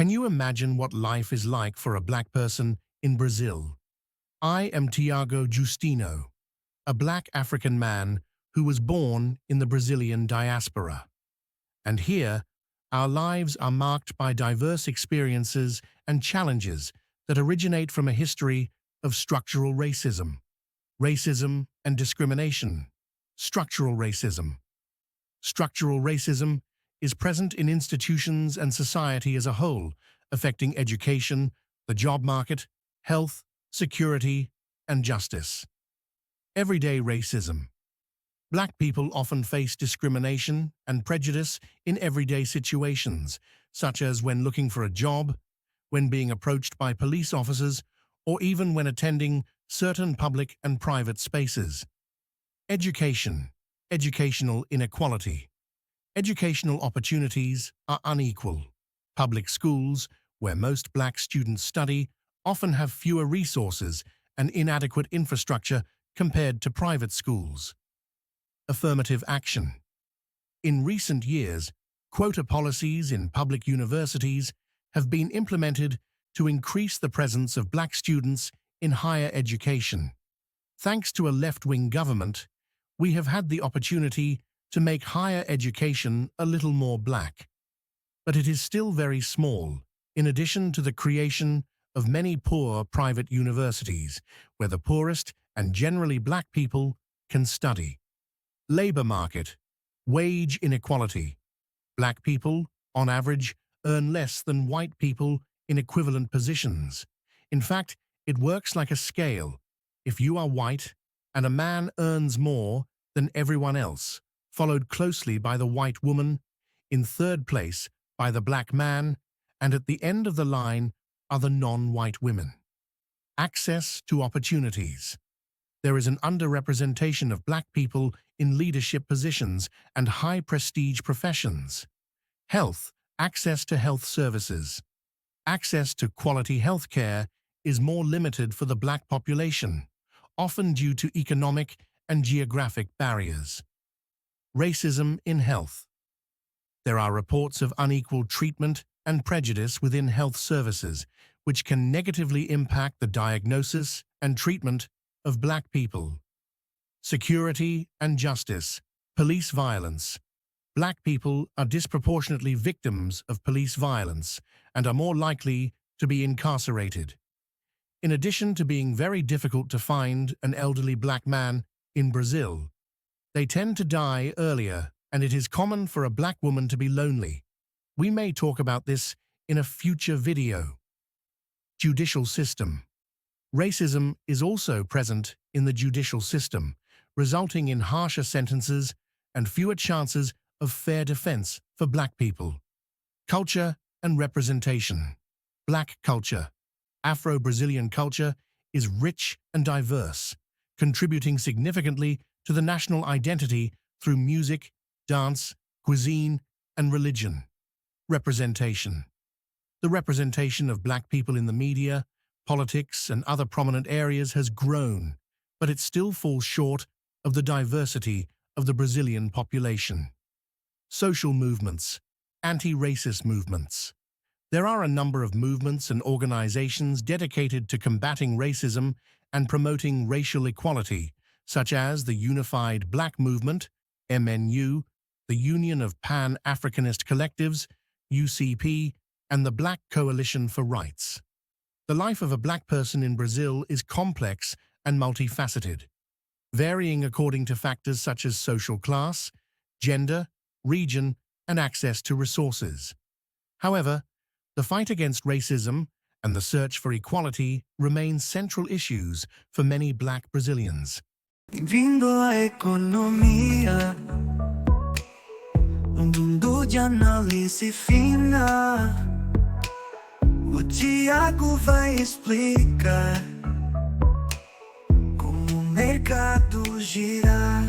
Can you imagine what life is like for a black person in Brazil? I am Thiago Justino, a black African man who was born in the Brazilian diaspora. And here, our lives are marked by diverse experiences and challenges that originate from a history of structural racism and discrimination. Structural racism. Structural racism is present in institutions and society as a whole, affecting education, the job market, health, security, and justice. Everyday racism. Black people often face discrimination and prejudice in everyday situations, such as when looking for a job, when being approached by police officers, or even when attending certain public and private spaces. Education. Educational inequality. Educational opportunities are unequal. Public schools, where most black students study, often have fewer resources and inadequate infrastructure compared to private schools. Affirmative action. In recent years, quota policies in public universities have been implemented to increase the presence of black students in higher education. Thanks to a left-wing government, we have had the opportunity to make higher education a little more black. But it is still very small, in addition to the creation of many poor private universities, where the poorest and generally black people can study. Labor market. Wage inequality. Black people, on average, earn less than white people in equivalent positions. In fact, it works like a scale. If you are white and a man earns more than everyone else, followed closely by the white woman, in third place by the black man, and at the end of the line are the non-white women. Access to opportunities. There is an underrepresentation of black people in leadership positions and high-prestige professions. Health. Access to health services. Access to quality health care is more limited for the black population, often due to economic and geographic barriers. Racism in health. There are reports of unequal treatment and prejudice within health services, which can negatively impact the diagnosis and treatment of black people. Security and justice. Police violence. Black people are disproportionately victims of police violence and are more likely to be incarcerated. In addition to being very difficult to find an elderly black man in Brazil, they tend to die earlier, and it is common for a black woman to be lonely. We may talk about this in a future video. Judicial system. Racism is also present in the judicial system, resulting in harsher sentences and fewer chances of fair defense for black people. Culture and representation. Black culture. Afro-Brazilian culture is rich and diverse, contributing significantly to the national identity through music, dance, cuisine, and religion. Representation. The representation of black people in the media, politics, and other prominent areas has grown, but it still falls short of the diversity of the Brazilian population. Social movements. Anti-racist movements. There are a number of movements and organizations dedicated to combating racism and promoting racial equality, such as the Unified Black Movement, MNU, the Union of Pan-Africanist Collectives, UCP, and the Black Coalition for Rights. The life of a black person in Brazil is complex and multifaceted, varying according to factors such as social class, gender, region, and access to resources. However, the fight against racism and the search for equality remain central issues for many black Brazilians. Bem-vindo à economia, mundo de análise fina. O Thiago vai explicar como o mercado gira.